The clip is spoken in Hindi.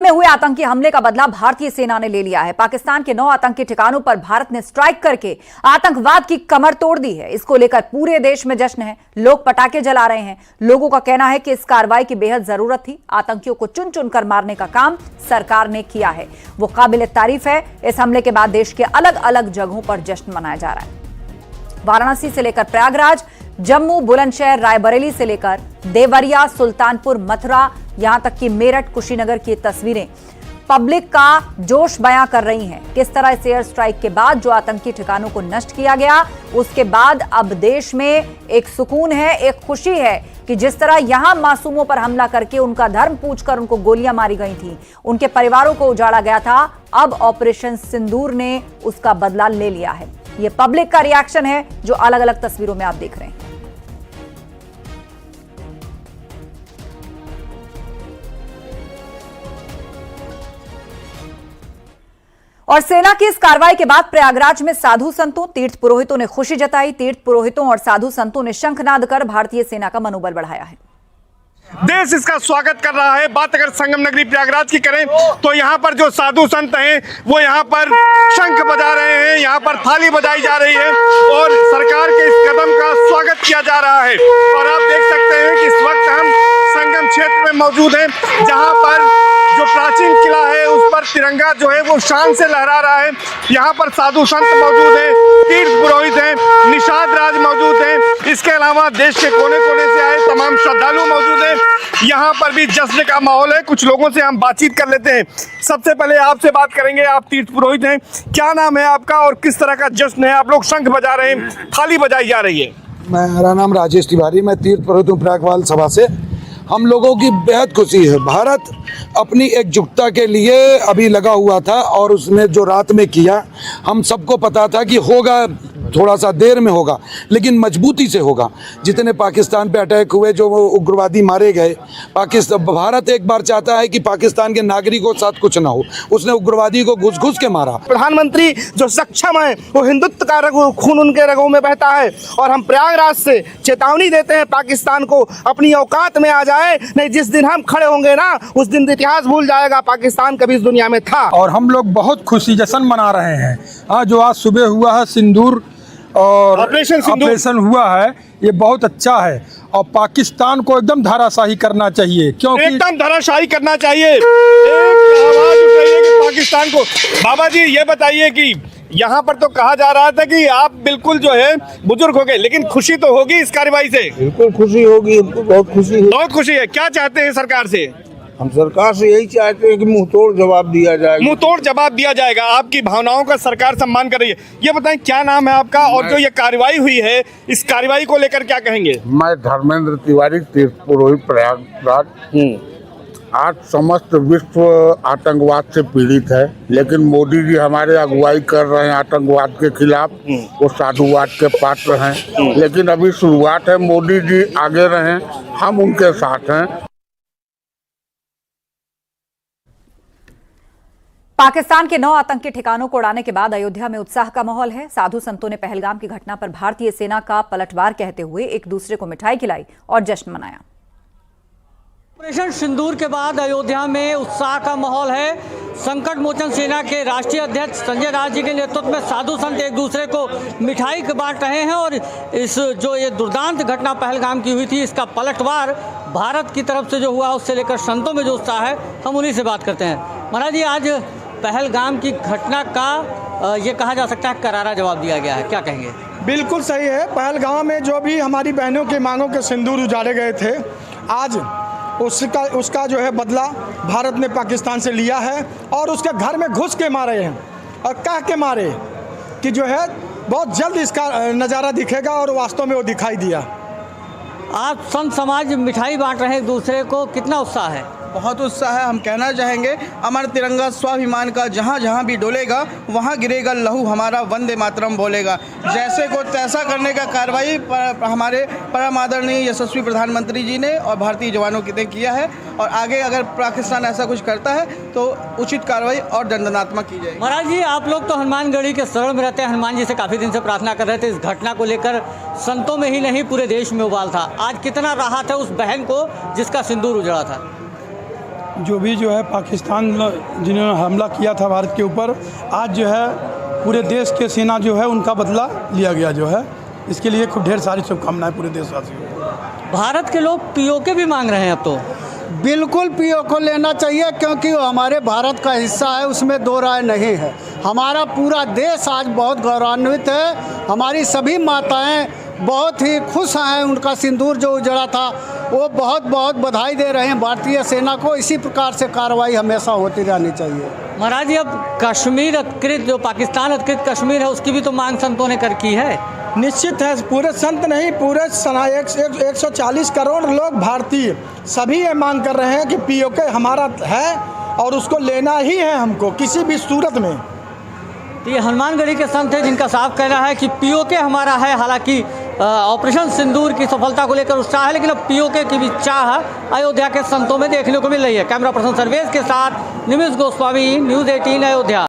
में हुए आतंकी हमले का बदला भारतीय सेना ने ले लिया है। पाकिस्तान के 9 आतंकी ठिकानों पर भारत ने स्ट्राइक करके आतंकवाद की कमर तोड़ दी है। इसको लेकर पूरे देश में जश्न है, लोग पटाखे जला रहे हैं। लोगों का कहना है कि इस कार्रवाई की बेहद जरूरत थी। आतंकियों को चुन चुनकर मारने का काम सरकार ने किया है, वो काबिल तारीफ है। इस हमले के बाद देश के अलग अलग जगहों पर जश्न मनाया जा रहा है। वाराणसी से लेकर प्रयागराज, जम्मू, बुलंदशहर, रायबरेली से लेकर देवरिया, सुल्तानपुर, मथुरा, यहां तक कि मेरठ, कुशीनगर की तस्वीरें पब्लिक का जोश बयां कर रही हैं। किस तरह इस एयर स्ट्राइक के बाद जो आतंकी ठिकानों को नष्ट किया गया, उसके बाद अब देश में एक सुकून है, एक खुशी है कि जिस तरह यहां मासूमों पर हमला करके उनका धर्म पूछकर उनको गोलियां मारी गई थी, उनके परिवारों को उजाड़ा गया था, अब ऑपरेशन सिंदूर ने उसका बदला ले लिया है। ये पब्लिक का रिएक्शन है जो अलग अलग तस्वीरों में आप देख रहे हैं। और सेना की इस कार्रवाई के बाद प्रयागराज में साधु संतों, तीर्थ पुरोहितों ने खुशी जताई। तीर्थ पुरोहितों और साधु संतों ने शंखनाद कर भारतीय सेना का मनोबल बढ़ाया है। देश इसका स्वागत कर रहा है। बात अगर संगम नगरी प्रयागराज की करें तो यहाँ पर जो साधु संत हैं वो यहाँ पर शंख बजा रहे हैं, यहाँ पर थाली बजाई जा रही है और सरकार के इस कदम का स्वागत किया जा रहा है। और आप देख सकते हैं कि इस वक्त हम संगम क्षेत्र में मौजूद हैं, जहाँ पर जो प्राचीन किला है उस पर तिरंगा जो है वो शान से लहरा रहा है। यहाँ पर साधु संत मौजूद हैं, तीर्थ पुरोहित हैं, निषाद राज मौजूद हैं, इसके अलावा देश के कोने कोने से आए तमाम श्रद्धालु मौजूद हैं। यहाँ पर भी जश्न का माहौल है। कुछ लोगों से हम बातचीत कर लेते हैं। सबसे पहले आपसे बात करेंगे, आप तीर्थ पुरोहित हैं, क्या नाम है आपका और किस तरह का जश्न है? आप लोग शंख बजा रहे हैं, थाली बजाई जा रही है। मेरा नाम राजेश तिवारी, मैं तीर्थ पुरोहित हूँ प्रयागवाल सभा से। हम लोगों की बेहद खुशी है। भारत अपनी एकजुटता के लिए अभी लगा हुआ था और उसने जो रात में किया, हम सबको पता था कि होगा, थोड़ा सा देर में होगा लेकिन मजबूती से होगा। जितने पाकिस्तान पे अटैक हुए, जो वो उग्रवादी मारे गए, भारत एक बार चाहता है कि पाकिस्तान के नागरिकों के साथ कुछ ना हो। उसने उग्रवादी को घुस घुस के मारा। प्रधानमंत्री जो सक्षम है, वो हिंदुत्व का खून उनके रगों में बहता है और हम प्रयागराज से चेतावनी देते हैं पाकिस्तान को, अपनी औकात में आ जाए, नहीं जिस दिन हम खड़े होंगे ना उस दिन इतिहास भूल जाएगा पाकिस्तान कभी इस दुनिया में था। और हम लोग बहुत खुशी जश्न मना रहे हैं। जो आज सुबह हुआ है सिंदूर और ऑपरेशन हुआ है, ये बहुत अच्छा है और पाकिस्तान को एकदम धराशायी करना चाहिए, क्योंकि एकदम धराशायी करना चाहिए। एक आवाज उठाइए कि पाकिस्तान को। बाबा जी ये बताइए कि यहाँ पर तो कहा जा रहा था कि आप बिल्कुल जो है बुजुर्ग हो गए, लेकिन खुशी तो होगी इस कार्रवाई से? बिल्कुल खुशी होगी, हमको बहुत खुशी है। बहुत खुशी है। क्या चाहते हैं सरकार से? हम सरकार से यही चाहते हैं कि मुंह तोड़ जवाब दिया जाएगा। मुंह तोड़ जवाब दिया जाएगा। आपकी भावनाओं का सरकार सम्मान कर रही है। ये बताएं क्या नाम है आपका और जो ये कार्रवाई हुई है, इस कार्रवाई को लेकर क्या कहेंगे? मैं धर्मेंद्र तिवारी, तीर्थ पुरोहित, प्रयागराज। आज समस्त विश्व आतंकवाद से पीड़ित है, लेकिन मोदी जी हमारे अगुवाई कर रहे हैं आतंकवाद के खिलाफ। वो साधुवाद के पात्र हैं, लेकिन अभी शुरुआत है। मोदी जी आगे रहें, हम उनके साथ हैं। पाकिस्तान के 9 आतंकी ठिकानों को उड़ाने के बाद अयोध्या में उत्साह का माहौल है। साधु संतों ने पहलगाम की घटना पर भारतीय सेना का पलटवार कहते हुए एक दूसरे को मिठाई खिलाई और जश्न मनाया। ऑपरेशन सिंदूर के बाद अयोध्या में उत्साह का माहौल है। संकट मोचन सेना के राष्ट्रीय अध्यक्ष संजय राज जी के नेतृत्व में साधु संत एक दूसरे को मिठाई बांट रहे हैं और इस जो ये दुर्दांत घटना पहलगाम की हुई थी, इसका पलटवार भारत की तरफ से जो हुआ, उससे लेकर संतों में जो उत्साह है, हम उन्हीं से बात करते हैं। महाराज जी, आज पहलगाम की घटना का ये कहा जा सकता है करारा जवाब दिया गया है, क्या कहेंगे? बिल्कुल सही है। पहलगाम में जो भी हमारी बहनों के मांगों के सिंदूर उजाड़े गए थे, आज उसका जो है बदला भारत ने पाकिस्तान से लिया है और उसके घर में घुस के मारे हैं और कह के मारे कि जो है बहुत जल्द इसका नज़ारा दिखेगा और वास्तव में वो दिखाई दिया। आज संत समाज मिठाई बांट रहे हैं एक दूसरे को, कितना उत्साह है? बहुत उत्साह है। हम कहना चाहेंगे, अमर तिरंगा स्वाभिमान का जहाँ जहाँ भी डोलेगा वहाँ गिरेगा लहू हमारा, वंदे मातरम बोलेगा। जैसे को तैसा करने का कार्रवाई हमारे परम आदरणीय यशस्वी प्रधानमंत्री जी ने और भारतीय जवानों ने किया है और आगे अगर पाकिस्तान ऐसा कुछ करता है तो उचित कार्रवाई और दंडनात्मक की जाएगी। महाराज जी, आप लोग तो हनुमानगढ़ी के शरण में रहते हैं, हनुमान जी से काफ़ी दिन से प्रार्थना कर रहे थे। इस घटना को लेकर संतों में ही नहीं पूरे देश में उबाल था। आज कितना राहत है उस बहन को जिसका सिंदूर उजड़ा था? जो भी जो है पाकिस्तान जिन्होंने हमला किया था भारत के ऊपर, आज जो है पूरे देश के सेना जो है उनका बदला लिया गया जो है, इसके लिए खूब ढेर सारी शुभकामनाएं पूरे देशवासियों को। भारत के लोग पीओके भी मांग रहे हैं अब तो। बिल्कुल पीओके लेना चाहिए, क्योंकि वो हमारे भारत का हिस्सा है, उसमें दो राय नहीं है। हमारा पूरा देश आज बहुत गौरवान्वित है, हमारी सभी माताएं बहुत ही खुश हैं। उनका सिंदूर जो उजड़ा था वो बहुत बहुत बधाई दे रहे हैं भारतीय सेना को। इसी प्रकार से कार्रवाई हमेशा होती रहनी चाहिए। महाराज जी, अब कश्मीर अधिकृत जो पाकिस्तान अधिकृत कश्मीर है उसकी भी तो मांग संतों ने की है। निश्चित है, पूरे संत नहीं, पूरे 140 करोड़ लोग भारतीय सभी ये मांग कर रहे हैं कि पीओके हमारा है और उसको लेना ही है हमको किसी भी सूरत में। तो ये हनुमानगढ़ी के संत हैं जिनका साफ कहना है कि पीओके हमारा है। हालांकि ऑपरेशन सिंदूर की सफलता को लेकर उत्साह है, लेकिन अब पीओके की भी चाह अयोध्या के संतों में देखने को मिल रही है। कैमरा पर्सन सर्वेश के साथ निमिष गोस्वामी, न्यूज़ 18 अयोध्या।